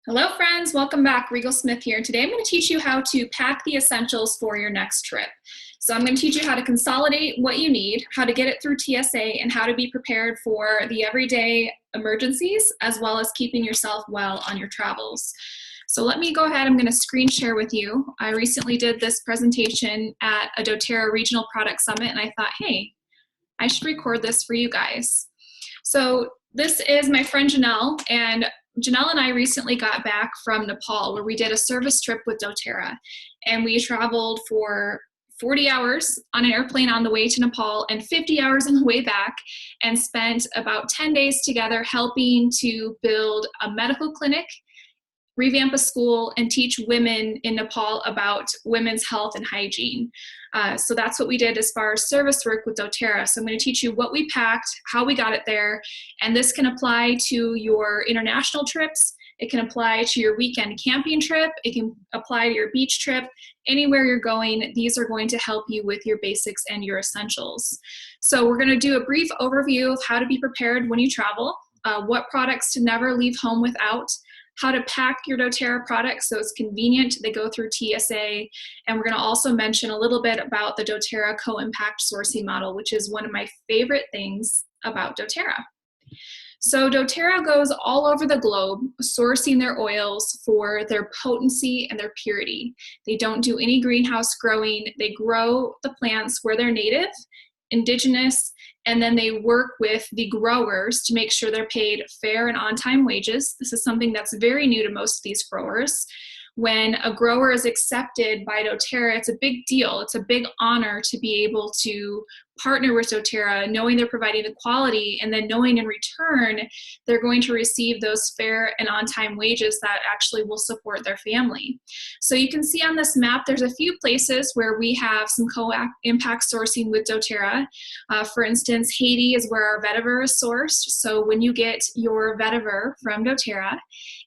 Hello friends, welcome back. Regal Smith here. Today I'm going to teach you how to pack the essentials for your next trip. So I'm going to teach you how to consolidate what you need, how to get it through TSA, and how to be prepared for the everyday emergencies, as well as keeping yourself well on your travels. So let me go ahead, I'm going to screen share with you. I recently did this presentation at a doTERRA Regional Product Summit, and I thought, hey, I should record this for you guys. So this is my friend Janelle, and Janelle and I recently got back from Nepal, where we did a service trip with doTERRA, and we traveled for 40 hours on an airplane on the way to Nepal and 50 hours on the way back, and spent about 10 days together helping to build a medical clinic, revamp a school, and teach women in Nepal about women's health and hygiene. So that's what we did as far as service work with doTERRA. So I'm going to teach you what we packed, how we got it there, and this can apply to your international trips. It can apply to your weekend camping trip. It can apply to your beach trip. Anywhere you're going, these are going to help you with your basics and your essentials. So we're going to do a brief overview of how to be prepared when you travel, what products to never leave home without, how to pack your doTERRA products so it's convenient, they go through TSA, and we're going to also mention a little bit about the doTERRA co-impact sourcing model, which is one of my favorite things about doTERRA. So doTERRA goes all over the globe sourcing their oils for their potency and their purity. They don't do any greenhouse growing. They grow the plants where they're native, indigenous, and then they work with the growers to make sure they're paid fair and on-time wages. This is something that's very new to most of these growers. When a grower is accepted by doTERRA, it's a big deal. It's a big honor to be able to partner with doTERRA, knowing they're providing the quality, and then knowing in return they're going to receive those fair and on-time wages that actually will support their family. So you can see on this map, there's a few places where we have some co-impact sourcing with doTERRA. For instance, Haiti is where our vetiver is sourced. So when you get your vetiver from doTERRA,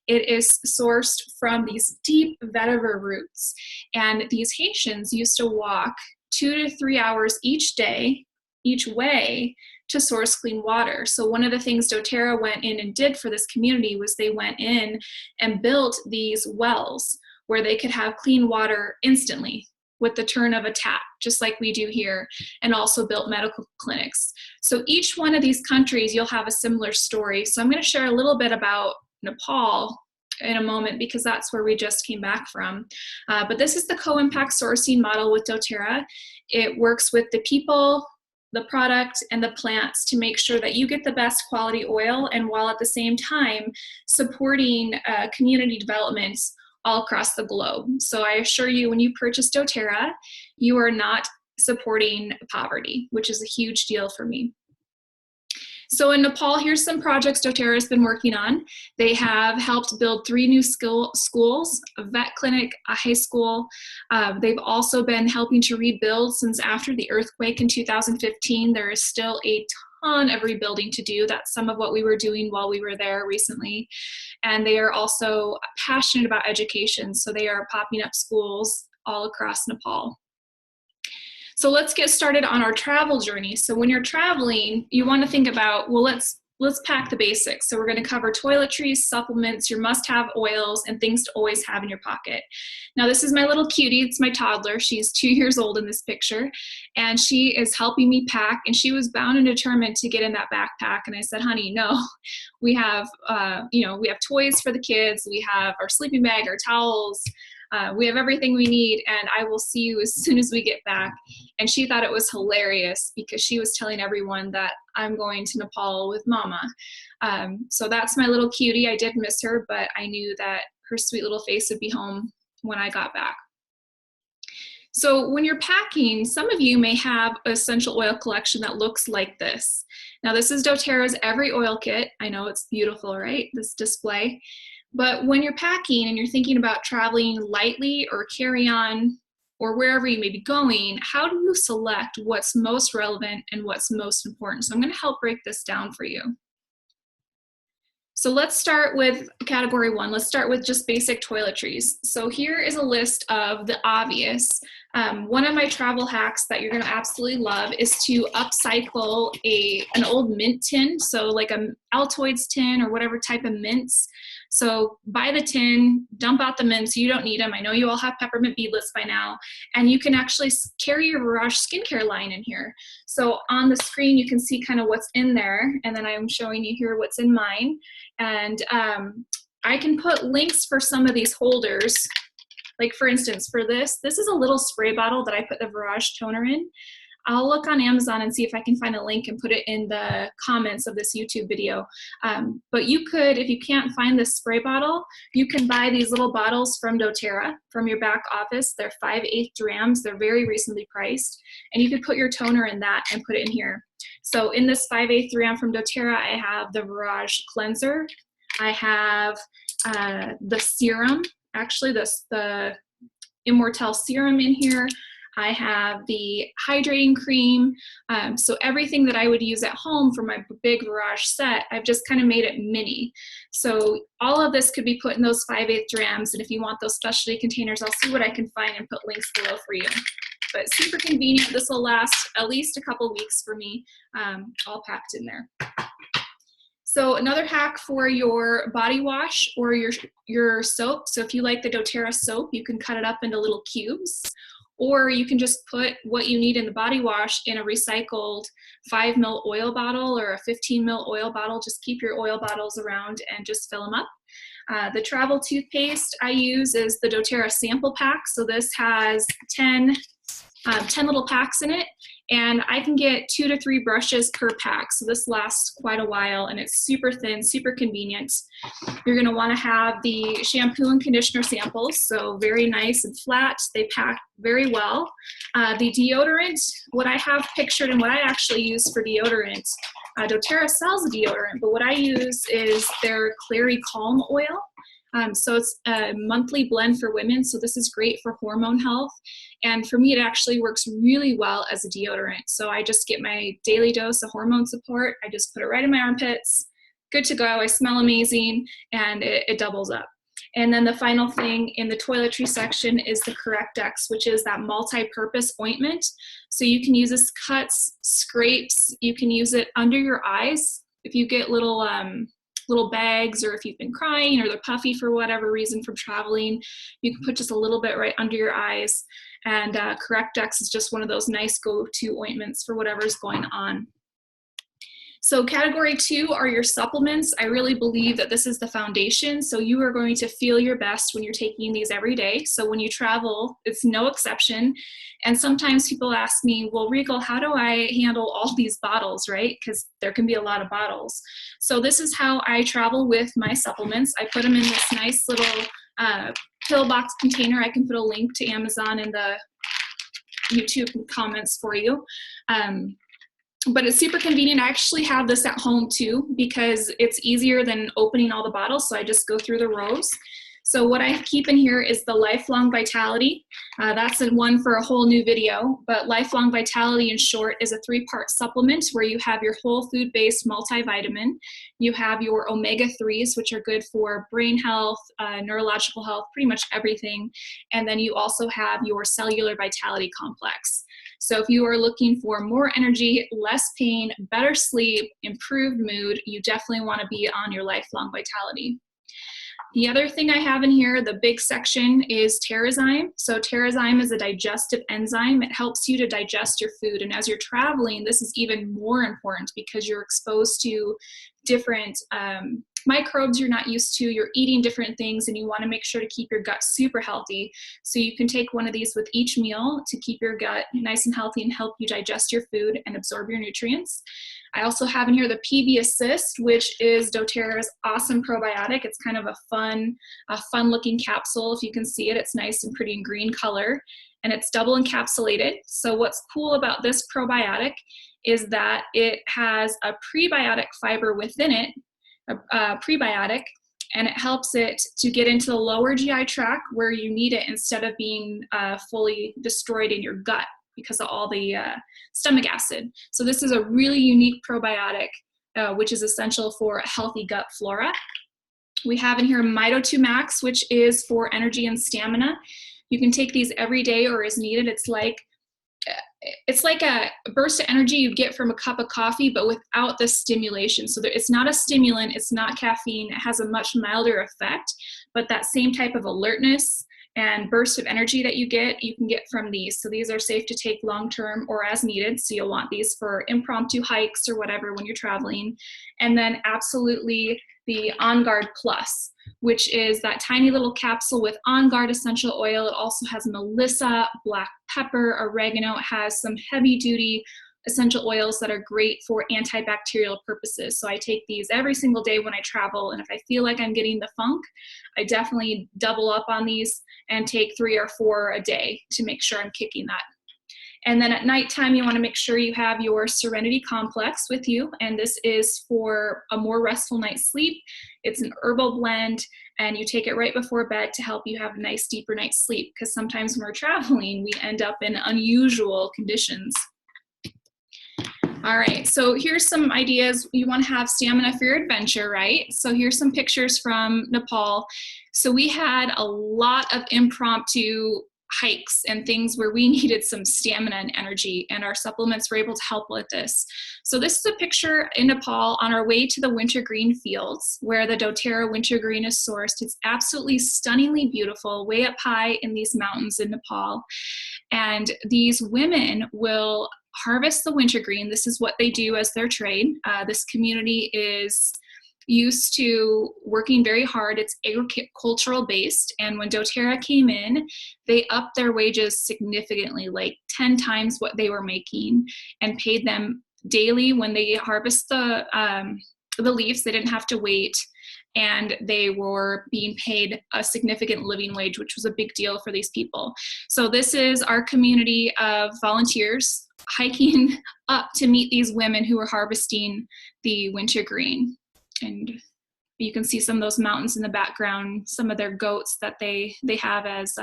it is sourced from these deep vetiver roots. And these Haitians used to walk 2 to 3 hours each day, each way, to source clean water. So one of the things doTERRA went in and did for this community was they went in and built these wells where they could have clean water instantly with the turn of a tap, just like we do here, and also built medical clinics. So each one of these countries, you'll have a similar story. So I'm going to share a little bit about Nepal in a moment, because that's where we just came back from. But this is the co-impact sourcing model with doTERRA. It works with the people, the product, and the plants to make sure that you get the best quality oil, and while at the same time supporting community development all across the globe. So I assure you, when you purchase doTERRA, you are not supporting poverty, which is a huge deal for me. So in Nepal, here's some projects doTERRA has been working on. They have helped build 3 new schools, a vet clinic, a high school. They've also been helping to rebuild since after the earthquake in 2015. There is still a ton of rebuilding to do. That's some of what we were doing while we were there recently. And they are also passionate about education, so they are popping up schools all across Nepal. So let's get started on our travel journey. So when you're traveling, you want to think about, well, let's pack the basics. So we're going to cover toiletries, supplements, your must-have oils, and things to always have in your pocket. Now this is my little cutie. It's my toddler. She's 2 years old in this picture, and she is helping me pack, and she was bound and determined to get in that backpack. And I said, honey, no, we have, we have toys for the kids. We have our sleeping bag, our towels. We have everything we need, and I will see you as soon as we get back. And she thought it was hilarious because she was telling everyone that I'm going to Nepal with Mama. So that's my little cutie. I did miss her, but I knew that her sweet little face would be home when I got back. So when you're packing, some of you may have an essential oil collection that looks like this. Now this is doTERRA's Every Oil Kit. I know it's beautiful, right? This display. But when you're packing and you're thinking about traveling lightly or carry-on or wherever you may be going, how do you select what's most relevant and what's most important? So I'm going to help break this down for you. So let's start with category 1. Let's start with just basic toiletries. So here is a list of the obvious. One of my travel hacks that you're going to absolutely love is to upcycle an old mint tin. So like a Altoids tin or whatever type of mints. So buy the tin, dump out the mints. You don't need them. I know you all have peppermint beadlets by now. And you can actually carry your Mirage skincare line in here. So on the screen, you can see kind of what's in there. And then I'm showing you here what's in mine. And I can put links for some of these holders. Like for instance, for this is a little spray bottle that I put the Mirage toner in. I'll look on Amazon and see if I can find a link and put it in the comments of this YouTube video. But you could, if you can't find this spray bottle, you can buy these little bottles from doTERRA from your back office. They're 5/8 grams. They're very reasonably priced. And you could put your toner in that and put it in here. So in this 5/8 gram from doTERRA, I have the Mirage cleanser. I have the serum, actually the Immortelle serum in here. I have the hydrating cream. So everything that I would use at home for my big Mirage set, I've just kind of made it mini. So all of this could be put in those 5/8 grams. And if you want those specialty containers, I'll see what I can find and put links below for you. But super convenient. This will last at least a couple weeks for me, all packed in there. So another hack for your body wash or your soap. So if you like the doTERRA soap, you can cut it up into little cubes. Or you can just put what you need in the body wash in a recycled 5 ml oil bottle or a 15 ml oil bottle. Just keep your oil bottles around and just fill them up. The travel toothpaste I use is the doTERRA sample pack. So this has 10 little packs in it, and I can get 2 to 3 brushes per pack. So this lasts quite a while, and it's super thin, super convenient. You're gonna wanna have the shampoo and conditioner samples, so very nice and flat. They pack very well. The deodorant, what I have pictured and what I actually use for deodorant, doTERRA sells a deodorant, but what I use is their Clary Calm oil. So it's a monthly blend for women, so this is great for hormone health. And for me, it actually works really well as a deodorant. So I just get my daily dose of hormone support. I just put it right in my armpits. Good to go. I smell amazing, and it doubles up. And then the final thing in the toiletry section is the Correct-X, which is that multi-purpose ointment. So you can use this cuts, scrapes. You can use it under your eyes. If you get little bags, or if you've been crying or they're puffy for whatever reason from traveling, you can put just a little bit right under your eyes. And Correct-X is just one of those nice go-to ointments for whatever's going on. So category 2 are your supplements. I really believe that this is the foundation. So you are going to feel your best when you're taking these every day. So when you travel, it's no exception. And sometimes people ask me, well, Rigel, how do I handle all these bottles, right? Because there can be a lot of bottles. So this is how I travel with my supplements. I put them in this nice little pill box container. I can put a link to Amazon in the YouTube comments for you. But it's super convenient. I actually have this at home too, because it's easier than opening all the bottles. So I just go through the rows. So what I keep in here is the Lifelong Vitality. That's one for a whole new video, but Lifelong Vitality in short is a 3-part supplement where you have your whole food-based multivitamin. You have your omega-3s, which are good for brain health, neurological health, pretty much everything. And then you also have your cellular vitality complex. So if you are looking for more energy, less pain, better sleep, improved mood, you definitely want to be on your Lifelong Vitality. The other thing I have in here, the big section, is Terrazyme. So Terrazyme is a digestive enzyme. It helps you to digest your food. And as you're traveling, this is even more important because you're exposed to different microbes you're not used to. You're eating different things, and you want to make sure to keep your gut super healthy. So you can take one of these with each meal to keep your gut nice and healthy and help you digest your food and absorb your nutrients. I also have in here the PB Assist, which is doTERRA's awesome probiotic. It's kind of a fun looking capsule. If you can see it, it's nice and pretty in green color, and it's double encapsulated. So what's cool about this probiotic is that it has a prebiotic fiber within it, a prebiotic, and it helps it to get into the lower GI tract where you need it instead of being fully destroyed in your gut because of all the stomach acid. So this is a really unique probiotic, which is essential for a healthy gut flora. We have in here Mito2 Max, which is for energy and stamina. You can take these every day or as needed. It's like it's like a burst of energy you'd get from a cup of coffee, but without the stimulation. So it's not a stimulant, it's not caffeine, it has a much milder effect, but that same type of alertness and burst of energy that you can get from these. So these are safe to take long-term or as needed. So you'll want these for impromptu hikes or whatever when you're traveling. And then absolutely the On Guard Plus, which is that tiny little capsule with On Guard essential oil. It also has melissa, black pepper, oregano. It has some heavy duty essential oils that are great for antibacterial purposes. So I take these every single day when I travel, and if I feel like I'm getting the funk, I definitely double up on these and take 3 or 4 a day to make sure I'm kicking that. And then at nighttime, you want to make sure you have your Serenity Complex with you, and this is for a more restful night's sleep. It's an herbal blend, and you take it right before bed to help you have a nice, deeper night's sleep, because sometimes when we're traveling, we end up in unusual conditions. All right, so here's some ideas. You want to have stamina for your adventure, right? So here's some pictures from Nepal. So we had a lot of impromptu hikes and things where we needed some stamina and energy, and our supplements were able to help with this. So this is a picture in Nepal on our way to the wintergreen fields where the doTERRA wintergreen is sourced. It's absolutely stunningly beautiful, way up high in these mountains in Nepal. And these women will harvest the wintergreen. This is what they do as their trade. This community is used to working very hard. It's agricultural based, and when doTERRA came in, they upped their wages significantly, like 10 times what they were making, and paid them daily when they harvest the leaves. They didn't have to wait, and they were being paid a significant living wage, which was a big deal for these people. So this is our community of volunteers hiking up to meet these women who are harvesting the wintergreen. And you can see some of those mountains in the background, some of their goats that they have as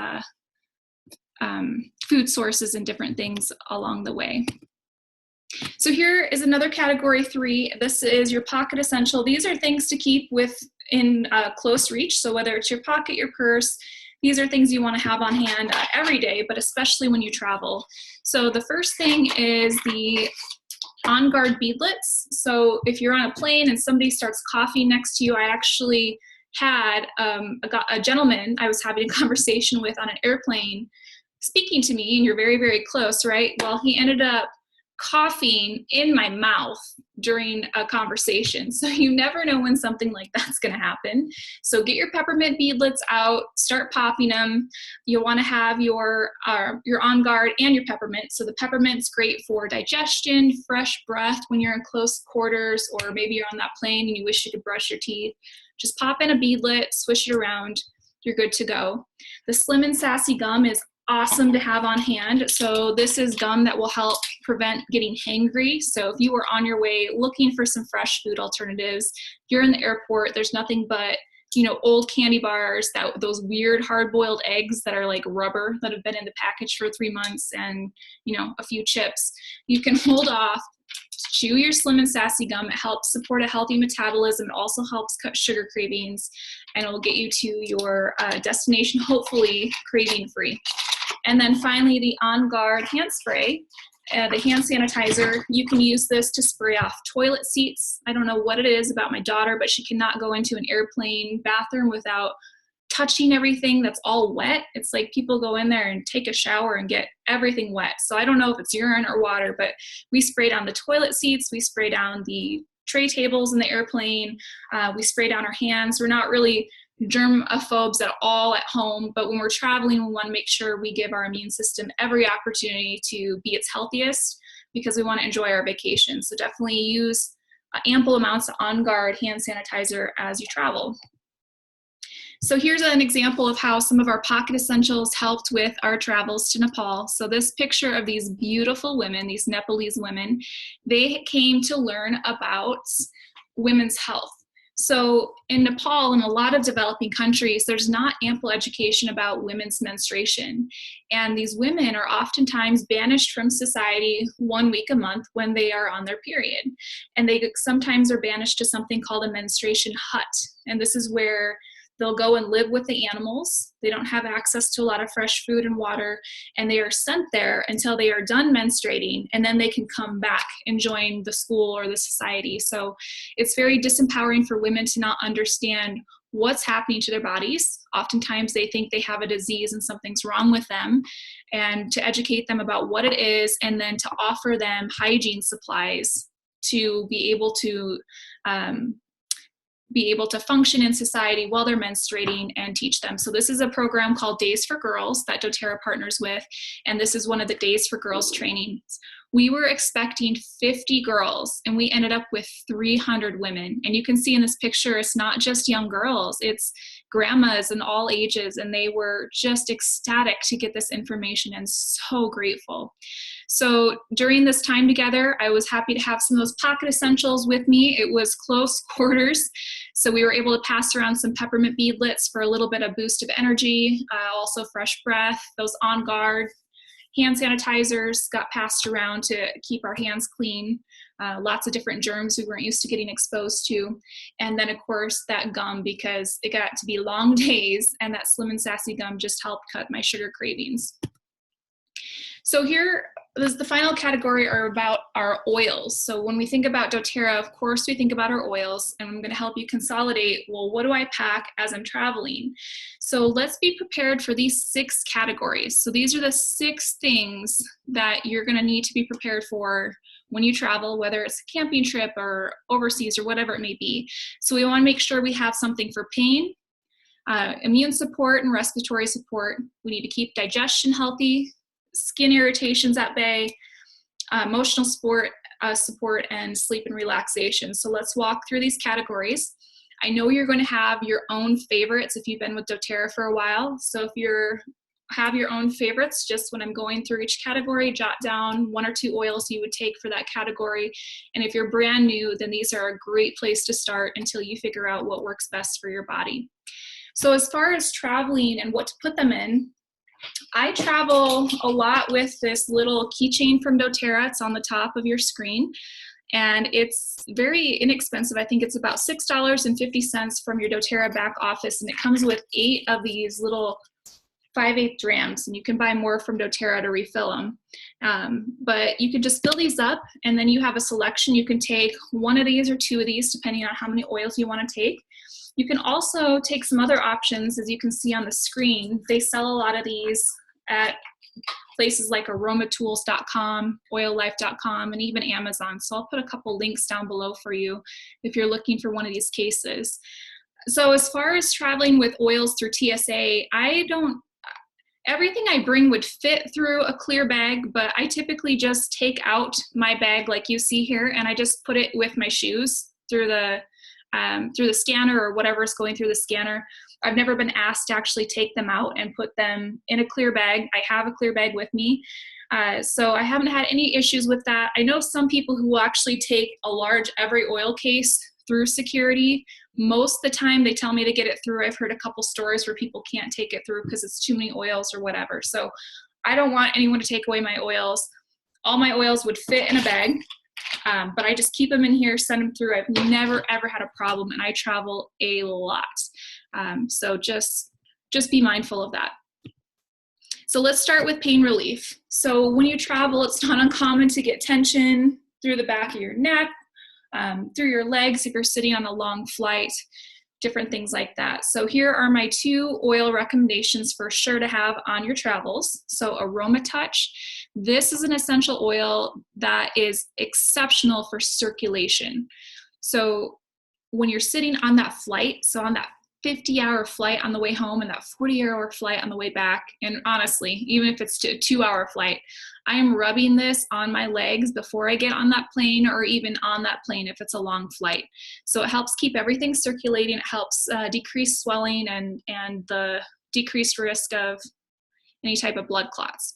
food sources and different things along the way. So here is another category 3. This is your pocket essential. These are things to keep in close reach. So whether it's your pocket, your purse, these are things you want to have on hand every day, but especially when you travel. So the first thing is the On Guard beadlets. So if you're on a plane and somebody starts coughing next to you, I actually had a gentleman I was having a conversation with on an airplane speaking to me, and you're very, very close, right? Well, he ended up coughing in my mouth during a conversation. So you never know when something like that's going to happen. So get your peppermint beadlets out, start popping them. You'll want to have your On Guard and your peppermint. So the peppermint's great for digestion, fresh breath when you're in close quarters, or maybe you're on that plane and you wish you could brush your teeth. Just pop in a beadlet, swish it around, you're good to go. The Slim and Sassy gum is awesome to have on hand. So this is gum that will help prevent getting hangry. So if you were on your way looking for some fresh food alternatives, you're in the airport, there's nothing but, old candy bars, those weird hard-boiled eggs that are like rubber that have been in the package for 3 months, and, a few chips. You can hold off, chew your Slim and Sassy gum. It helps support a healthy metabolism. It also helps cut sugar cravings, and it will get you to your destination, hopefully craving-free. And then finally, the On Guard hand spray, the hand sanitizer. You can use this to spray off toilet seats. I don't know what it is about my daughter, but she cannot go into an airplane bathroom without touching everything that's all wet. It's like people go in there and take a shower and get everything wet. So I don't know if it's urine or water, but we spray down the toilet seats, we spray down the tray tables in the airplane, we spray down our hands. We're not really germaphobes at all at home, but when we're traveling, we want to make sure we give our immune system every opportunity to be its healthiest, because we want to enjoy our vacation. So definitely use ample amounts of On Guard hand sanitizer as you travel. So here's an example of how some of our pocket essentials helped with our travels to Nepal. So this picture of these beautiful women, these Nepalese women, they came to learn about women's health. So in Nepal and a lot of developing countries, there's not ample education about women's menstruation. And these women are oftentimes banished from society 1 week a month when they are on their period. And they sometimes are banished to something called a menstruation hut. And this is where they'll go and live with the animals. They don't have access to a lot of fresh food and water, and they are sent there until they are done menstruating, and then they can come back and join the school or the society. So it's very disempowering for women to not understand what's happening to their bodies. Oftentimes they think they have a disease and something's wrong with them, and to educate them about what it is, and then to offer them hygiene supplies to be able to function in society while they're menstruating, and teach them. So this is a program called Days for Girls that doTERRA partners with, and this is one of the Days for Girls trainings. We were expecting 50 girls, and we ended up with 300 women. And you can see in this picture, it's not just young girls, it's grandmas and all ages, and they were just ecstatic to get this information and so grateful. So during this time together, I was happy to have some of those pocket essentials with me. It was close quarters, so we were able to pass around some peppermint beadlets for a little bit of boost of energy, also fresh breath, those On Guard. Hand sanitizers got passed around to keep our hands clean. Lots of different germs we weren't used to getting exposed to. And then of course that gum, because it got to be long days, and that Slim and Sassy gum just helped cut my sugar cravings. So here is the final category, are about our oils. So when we think about doTERRA, of course we think about our oils, and I'm going to help you consolidate, well, what do I pack as I'm traveling? So let's be prepared for these 6 categories. So these are the 6 things that you're going to need to be prepared for when you travel, whether it's a camping trip or overseas or whatever it may be. So we want to make sure we have something for pain, immune support and respiratory support. We need to keep digestion healthy, skin irritations at bay, emotional support, and sleep and relaxation. So let's walk through these categories. I know you're going to have your own favorites if you've been with doTERRA for a while. So if you have your own favorites, just when I'm going through each category, jot down 1 or 2 oils you would take for that category. And if you're brand new, then these are a great place to start until you figure out what works best for your body. So as far as traveling and what to put them in, I travel a lot with this little keychain from doTERRA. It's on the top of your screen, and it's very inexpensive. I think it's about $6.50 from your doTERRA back office, and it comes with 8 of these little 5/8 drams, and you can buy more from doTERRA to refill them. But you can just fill these up, and then you have a selection. You can take 1 of these or 2 of these, depending on how many oils you want to take. You can also take some other options, as you can see on the screen. They sell a lot of these at places like aromatools.com, oillife.com, and even Amazon. So I'll put a couple links down below for you if you're looking for one of these cases. So as far as traveling with oils through TSA, everything I bring would fit through a clear bag, but I typically just take out my bag like you see here, and I just put it with my shoes through the scanner or whatever is going through the scanner. I've never been asked to actually take them out and put them in a clear bag. I have a clear bag with me. So I haven't had any issues with that. I know some people who will actually take a large every oil case through security. Most of the time they tell me to get it through. I've heard a couple stories where people can't take it through because it's too many oils or whatever. So I don't want anyone to take away my oils. All my oils would fit in a bag. But I just keep them in here, send them through. I've never, ever had a problem, and I travel a lot. So just be mindful of that. So let's start with pain relief. So when you travel, it's not uncommon to get tension through the back of your neck, through your legs if you're sitting on a long flight, different things like that. So here are my 2 oil recommendations for sure to have on your travels. So Aroma Touch. This is an essential oil that is exceptional for circulation. So when you're sitting on that flight, so on that 50-hour flight on the way home and that 40-hour flight on the way back, and honestly, even if it's a 2-hour flight, I am rubbing this on my legs before I get on that plane, or even on that plane if it's a long flight. So it helps keep everything circulating. It helps decrease swelling and the decreased risk of any type of blood clots.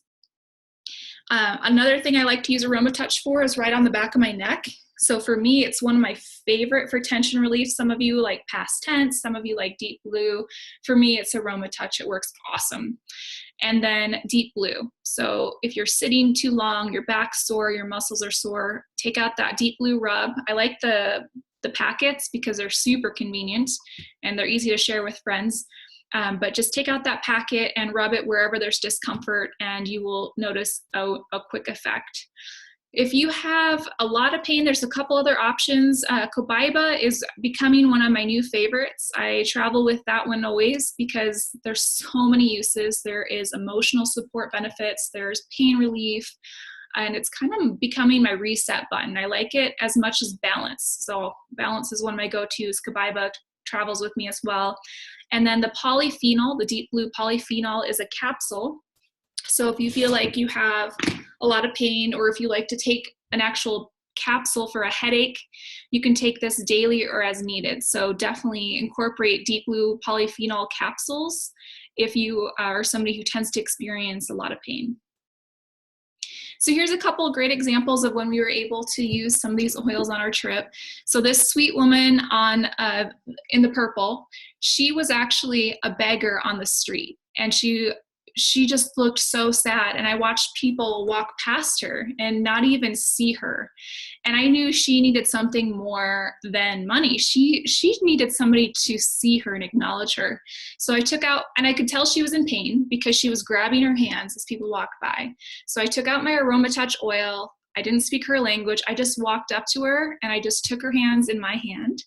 Another thing I like to use Aroma Touch for is right on the back of my neck. So for me, it's one of my favorite for tension relief. Some of you like Past Tense, some of you like Deep Blue. For me, it's Aroma Touch. It works awesome. And then Deep Blue. So if you're sitting too long, your back's sore, your muscles are sore, take out that Deep Blue rub. I like the the packets because they're super convenient and they're easy to share with friends. But just take out that packet and rub it wherever there's discomfort, and you will notice a quick effect. If you have a lot of pain, there's a couple other options. Cobaiba is becoming one of my new favorites. I travel with that one always because there's so many uses. There is emotional support benefits, there's pain relief, and it's kind of becoming my reset button. I like it as much as balance. So balance is one of my go-tos. Cobaiba travels with me as well. And then the polyphenol, the deep blue polyphenol, is a capsule. So if you feel like you have a lot of pain, or if you like to take an actual capsule for a headache, you can take this daily or as needed. So definitely incorporate deep blue polyphenol capsules if you are somebody who tends to experience a lot of pain. So here's a couple of great examples of when we were able to use some of these oils on our trip. So this sweet woman on in the purple, she was actually a beggar on the street, and she just looked so sad, and I watched people walk past her and not even see her. And I knew she needed something more than money. She needed somebody to see her and acknowledge her. So I took out, and I could tell she was in pain because she was grabbing her hands as people walked by. So I took out my Aroma Touch oil. I didn't speak her language. I just walked up to her and I just took her hands in my hand,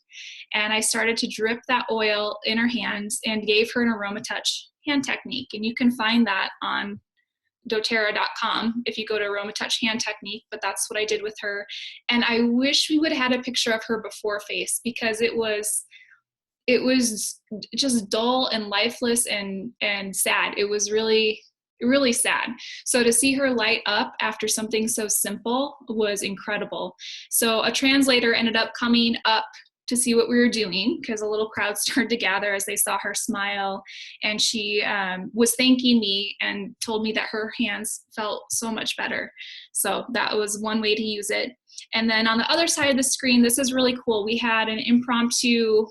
and I started to drip that oil in her hands and gave her an Aroma Touch hand technique. And you can find that on doTERRA.com if you go to Aroma Touch hand technique, but that's what I did with her. And I wish we would have had a picture of her before face, because it was just dull and lifeless and sad. It was really sad. So to see her light up after something so simple was incredible. So a translator ended up coming up to see what we were doing, because a little crowd started to gather as they saw her smile, and she was thanking me and told me that her hands felt so much better. So that was one way to use it. And then on the other side of the screen, this is really cool. We had an impromptu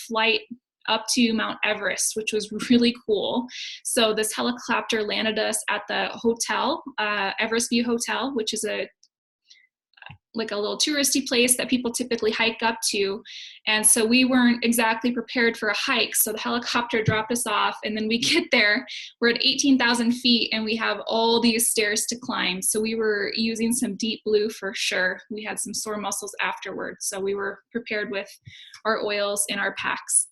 flight up to Mount Everest, which was really cool. So this helicopter landed us at the hotel, Everest View Hotel, which is like a little touristy place that people typically hike up to. And so we weren't exactly prepared for a hike. So the helicopter dropped us off, and then we get there, we're at 18,000 feet, and we have all these stairs to climb. So we were using some deep blue for sure. We had some sore muscles afterwards. So we were prepared with our oils in our packs.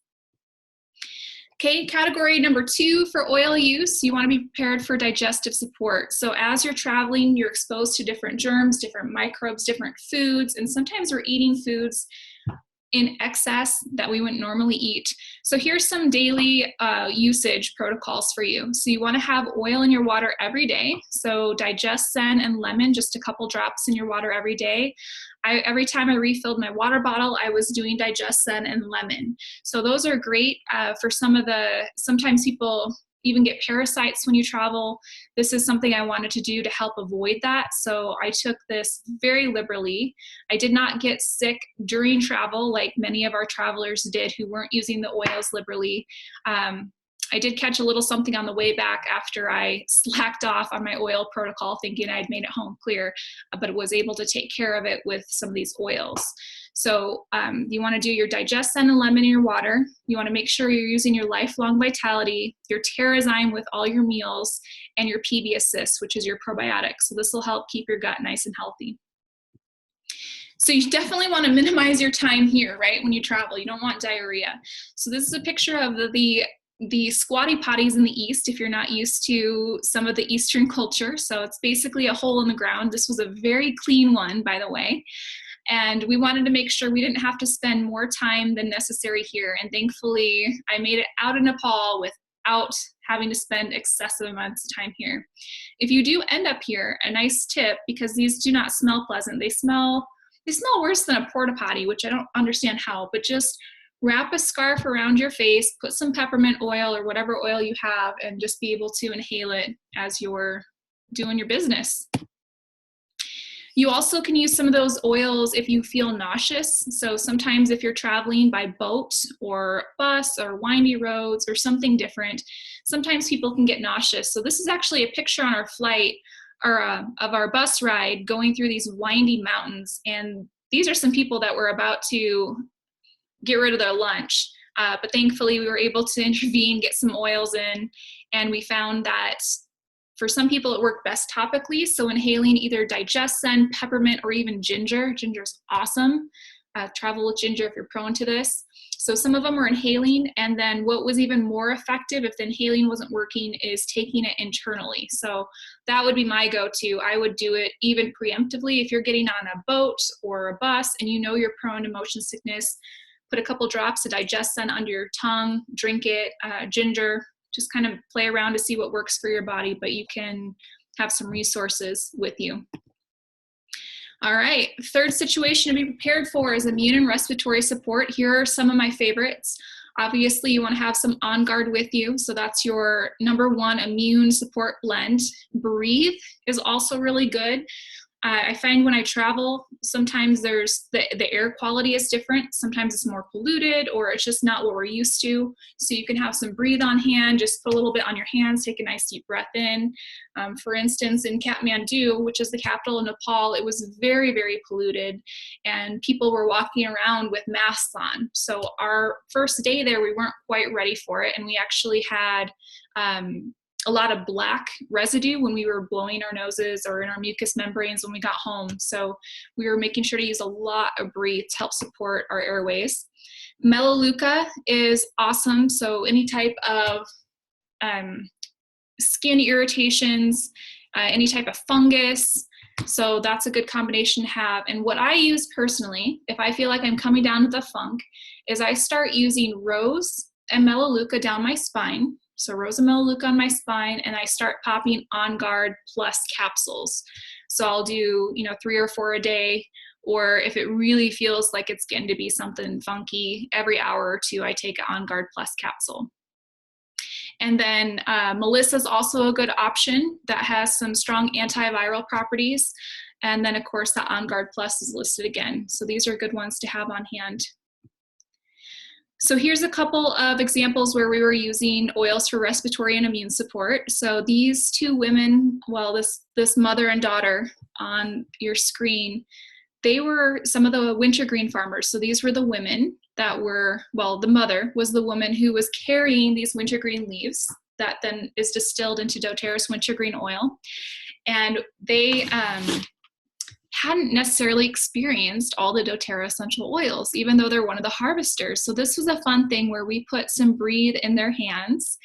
Okay, category number 2 for oil use, you want to be prepared for digestive support. So as you're traveling, you're exposed to different germs, different microbes, different foods, and sometimes we're eating foods in excess that we wouldn't normally eat. So here's some daily usage protocols for you. So you want to have oil in your water every day. So Digestion and lemon, just a couple drops in your water every day. Every time I refilled my water bottle, I was doing Digestion and lemon. So those are great for sometimes people even get parasites when you travel. This is something I wanted to do to help avoid that. So I took this very liberally. I did not get sick during travel like many of our travelers did who weren't using the oils liberally. I did catch a little something on the way back after I slacked off on my oil protocol thinking I'd made it home clear, but was able to take care of it with some of these oils. So you want to do your Digestion and lemon in your water. You want to make sure you're using your Lifelong Vitality, your Terrazyme with all your meals, and your PB Assist, which is your probiotic. So this will help keep your gut nice and healthy. So you definitely want to minimize your time here, right? When you travel, you don't want diarrhea. So this is a picture of the squatty potties in the East, if you're not used to some of the Eastern culture. So it's basically a hole in the ground. This was a very clean one, by the way. And we wanted to make sure we didn't have to spend more time than necessary here. And thankfully, I made it out of Nepal without having to spend excessive amounts of time here. If you do end up here, a nice tip, because these do not smell pleasant. They smell worse than a porta potty, which I don't understand how, but just wrap a scarf around your face, put some peppermint oil or whatever oil you have, and just be able to inhale it as you're doing your business. You also can use some of those oils if you feel nauseous. So sometimes if you're traveling by boat or bus or windy roads or something different, sometimes people can get nauseous. So this is actually a picture on our flight of our bus ride going through these windy mountains. And these are some people that were about to get rid of their lunch. But thankfully we were able to intervene, get some oils in, and we found that for some people it worked best topically. So inhaling either digestion, peppermint, or even ginger. Ginger is awesome. Travel with ginger if you're prone to this. So some of them were inhaling, and then what was even more effective if the inhaling wasn't working is taking it internally. So that would be my go-to. I would do it even preemptively. If you're getting on a boat or a bus and you know you're prone to motion sickness, put a couple drops of digestion under your tongue, drink it, ginger, just kind of play around to see what works for your body, but you can have some resources with you. All right, third situation to be prepared for is immune and respiratory support. Here are some of my favorites. Obviously, you want to have some On Guard with you, so that's your #1 immune support blend. Breathe is also really good. I find when I travel, sometimes there's the air quality is different. Sometimes it's more polluted, or it's just not what we're used to. So you can have some Breathe on hand, just put a little bit on your hands, take a nice deep breath in. For instance, in Kathmandu, which is the capital of Nepal, it was very, very polluted, and people were walking around with masks on. So our first day there, we weren't quite ready for it, and we actually had a lot of black residue when we were blowing our noses or in our mucous membranes when we got home. So we were making sure to use a lot of Breathe to help support our airways. Melaleuca is awesome. So any type of skin irritations, any type of fungus. So that's a good combination to have. And what I use personally, if I feel like I'm coming down with a funk, is I start using rose and Melaleuca down my spine. So rose and melaleuca on my spine, and I start popping On Guard plus capsules. So I'll do, 3 or 4 a day, or if it really feels like it's getting to be something funky, every hour or 2, I take an On Guard plus capsule. And then Melissa's also a good option that has some strong antiviral properties. And then of course the On Guard plus is listed again. So these are good ones to have on hand. So here's a couple of examples where we were using oils for respiratory and immune support. So these 2 women, well, this mother and daughter on your screen, they were some of the wintergreen farmers. So these were the women that were, well, the mother was the woman who was carrying these wintergreen leaves that then is distilled into doTERRA's wintergreen oil. And they hadn't necessarily experienced all the doTERRA essential oils, even though they're one of the harvesters. So this was a fun thing where we put some Breathe in their hands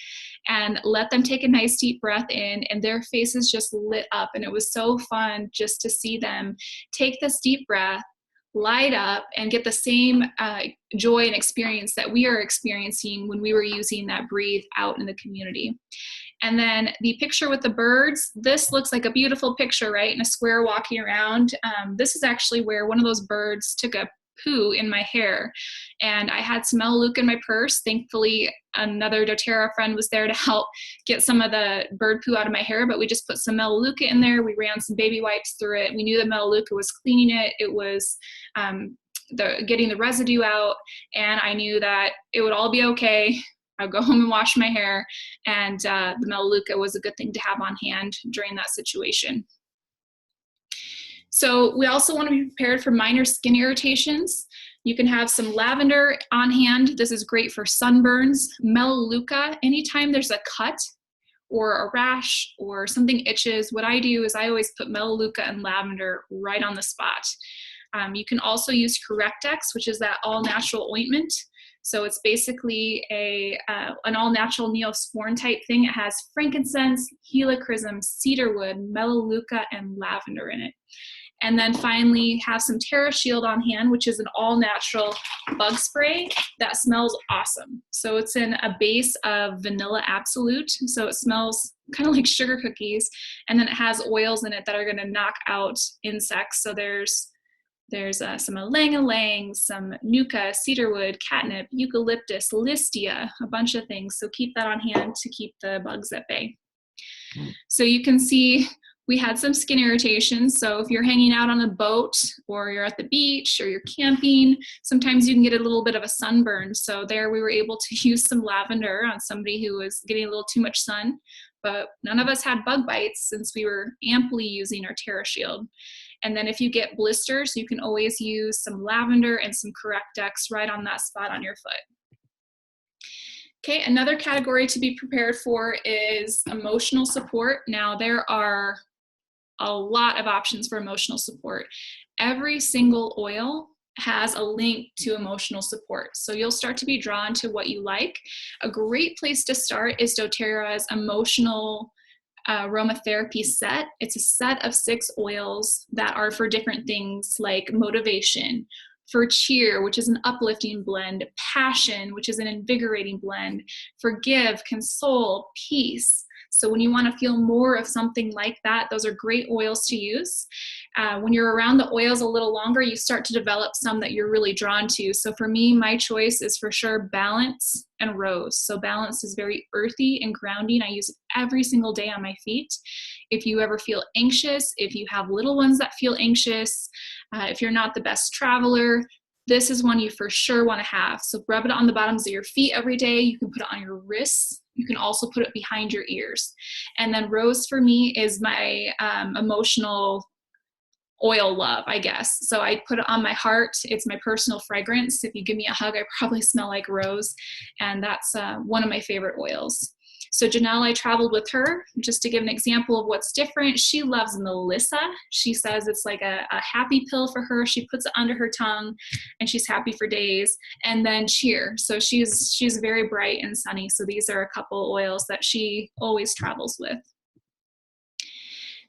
and let them take a nice deep breath in, and their faces just lit up. And it was so fun just to see them take this deep breath, light up, and get the same joy and experience that we are experiencing when we were using that Breathe out in the community. And then the picture with the birds, this looks like a beautiful picture, right? In a square walking around. This is actually where one of those birds took a poo in my hair. And I had some Melaleuca in my purse. Thankfully, another doTERRA friend was there to help get some of the bird poo out of my hair, but we just put some Melaleuca in there. We ran some baby wipes through it. We knew that Melaleuca was cleaning it. It was getting the residue out, and I knew that it would all be okay. I'll go home and wash my hair, and the Melaleuca was a good thing to have on hand during that situation. So we also want to be prepared for minor skin irritations. You can have some lavender on hand. This is great for sunburns. Melaleuca, anytime there's a cut or a rash or something itches, what I do is I always put Melaleuca and lavender right on the spot. You can also use Correctex, which is that all-natural ointment. So it's basically an all-natural Neosporin type thing. It has frankincense, helichrysum, cedarwood, Melaleuca, and lavender in it. And then finally have some TerraShield on hand, which is an all-natural bug spray that smells awesome. So it's in a base of vanilla absolute. So it smells kind of like sugar cookies. And then it has oils in it that are going to knock out insects. So there's some ylang-ylang, some nuka, cedarwood, catnip, eucalyptus, listia, a bunch of things. So keep that on hand to keep the bugs at bay. So you can see we had some skin irritations. So if you're hanging out on a boat or you're at the beach or you're camping, sometimes you can get a little bit of a sunburn. So there we were able to use some lavender on somebody who was getting a little too much sun, but none of us had bug bites since we were amply using our TerraShield. And then if you get blisters, you can always use some lavender and some Correct-X right on that spot on your foot. Okay, another category to be prepared for is emotional support. Now, there are a lot of options for emotional support. Every single oil has a link to emotional support. So you'll start to be drawn to what you like. A great place to start is doTERRA's emotional aromatherapy set. It's a set of 6 oils that are for different things like motivation, for cheer, which is an uplifting blend, passion, which is an invigorating blend, forgive, console, peace. So when you want to feel more of something like that, those are great oils to use. When you're around the oils a little longer, you start to develop some that you're really drawn to. So for me, my choice is for sure Balance and Rose. So Balance is very earthy and grounding. I use it every single day on my feet. If you ever feel anxious, if you have little ones that feel anxious, if you're not the best traveler, this is one you for sure want to have. So rub it on the bottoms of your feet every day. You can put it on your wrists. You can also put it behind your ears. And then Rose for me is my emotional oil love, I guess. So I put it on my heart. It's my personal fragrance. If you give me a hug, I probably smell like rose. And that's one of my favorite oils. So Janelle, I traveled with her, just to give an example of what's different. She loves Melissa. She says it's like a happy pill for her. She puts it under her tongue and she's happy for days. And then Cheer. So she's very bright and sunny. So these are a couple oils that she always travels with.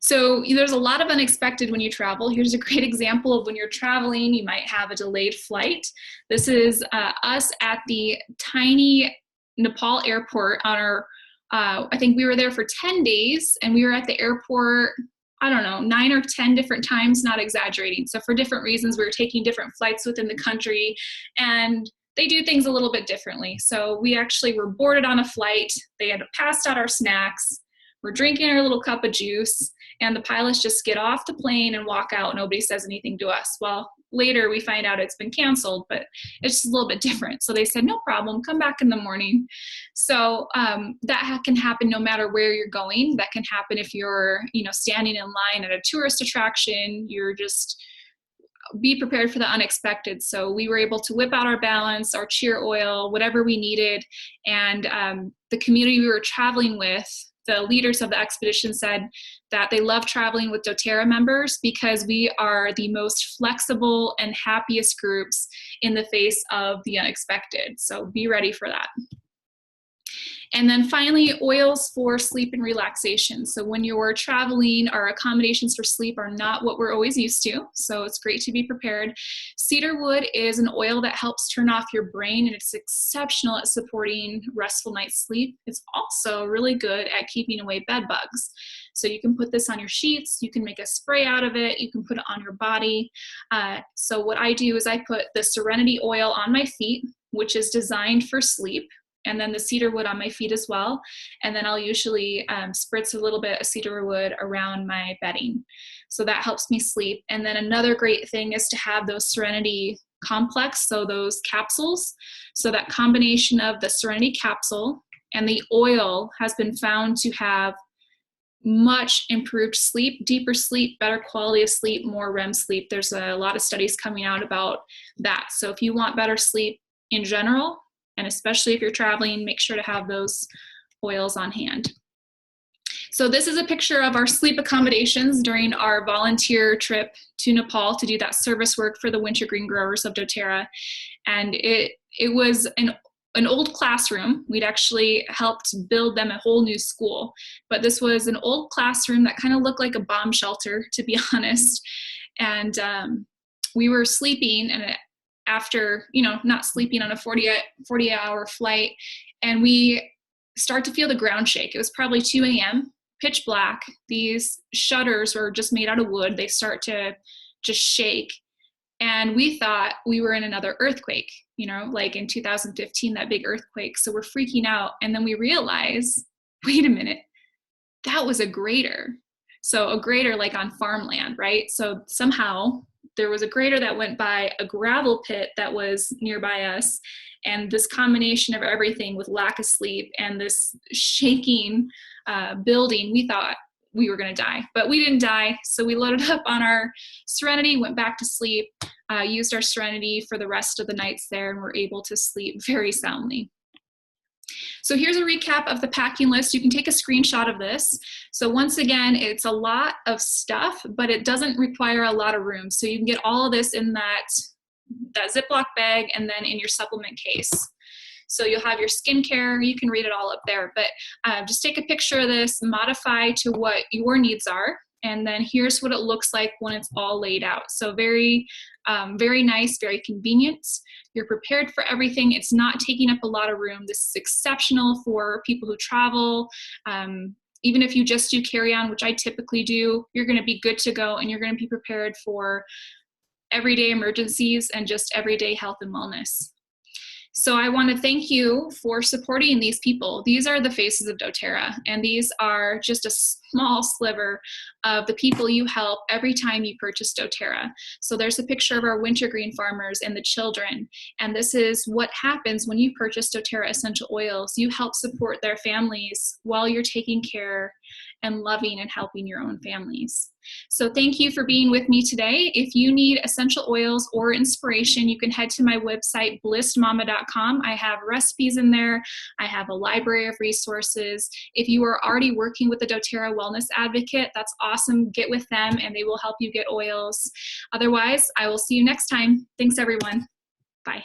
So there's a lot of unexpected when you travel. Here's a great example of when you're traveling, you might have a delayed flight. This is us at the tiny Nepal airport on our I think we were there for 10 days and we were at the airport, I don't know, 9 or 10 different times, not exaggerating. So for different reasons, we were taking different flights within the country and they do things a little bit differently. So we actually were boarded on a flight. They had passed out our snacks. We're drinking our little cup of juice and the pilots just get off the plane and walk out. Nobody says anything to us. Well, later we find out it's been canceled, but it's just a little bit different. So they said, no problem, come back in the morning. So that can happen no matter where you're going. That can happen if you're, standing in line at a tourist attraction. You're just, be prepared for the unexpected. So we were able to whip out our Balance, our Cheer oil, whatever we needed. And the community we were traveling with, the leaders of the expedition said that they love traveling with doTERRA members because we are the most flexible and happiest groups in the face of the unexpected. So be ready for that. And then finally, oils for sleep and relaxation. So when you're traveling, our accommodations for sleep are not what we're always used to. So it's great to be prepared. Cedarwood is an oil that helps turn off your brain, and it's exceptional at supporting restful night's sleep. It's also really good at keeping away bed bugs. So you can put this on your sheets, you can make a spray out of it, you can put it on your body. So what I do is I put the Serenity oil on my feet, which is designed for sleep, and then the cedarwood on my feet as well. And then I'll usually spritz a little bit of cedarwood around my bedding. So that helps me sleep. And then another great thing is to have those Serenity complex, so those capsules. So that combination of the Serenity capsule and the oil has been found to have much improved sleep, deeper sleep, better quality of sleep, more REM sleep. There's a lot of studies coming out about that. So if you want better sleep in general, and especially if you're traveling, make sure to have those oils on hand. So this is a picture of our sleep accommodations during our volunteer trip to Nepal to do that service work for the wintergreen growers of doTERRA. And it was an old classroom. We'd actually helped build them a whole new school. But this was an old classroom that kind of looked like a bomb shelter, to be honest. And we were sleeping, and after, not sleeping on a 40-hour flight, and we start to feel the ground shake. It was probably 2 a.m., pitch black. These shutters were just made out of wood. They start to just shake. And we thought we were in another earthquake, like in 2015, that big earthquake. So we're freaking out. And then we realize, wait a minute, that was a grater. So a grater like on farmland, right? So somehow there was a grater that went by a gravel pit that was nearby us. And this combination of everything with lack of sleep and this shaking building, we thought we were going to die, but we didn't die. So we loaded up on our Serenity, went back to sleep, used our Serenity for the rest of the nights there, and were able to sleep very soundly. So here's a recap of the packing list. You can take a screenshot of this. So once again, it's a lot of stuff, but it doesn't require a lot of room. So you can get all of this in that Ziploc bag and then in your supplement case. So you'll have your skincare, you can read it all up there, but just take a picture of this, modify to what your needs are, and then here's what it looks like when it's all laid out. So very, very nice, very convenient. You're prepared for everything. It's not taking up a lot of room. This is exceptional for people who travel. Even if you just do carry-on, which I typically do, you're gonna be good to go and you're gonna be prepared for everyday emergencies and just everyday health and wellness. So I want to thank you for supporting these people. These are the faces of doTERRA, and these are just a small sliver of the people you help every time you purchase doTERRA. So there's a picture of our wintergreen farmers and the children, and this is what happens when you purchase doTERRA essential oils. You help support their families while you're taking care and loving and helping your own families. So thank you for being with me today. If you need essential oils or inspiration, you can head to my website, blissmama.com. I have recipes in there. I have a library of resources. If you are already working with the doTERRA Wellness Advocate, that's awesome. Get with them and they will help you get oils. Otherwise, I will see you next time. Thanks, everyone. Bye.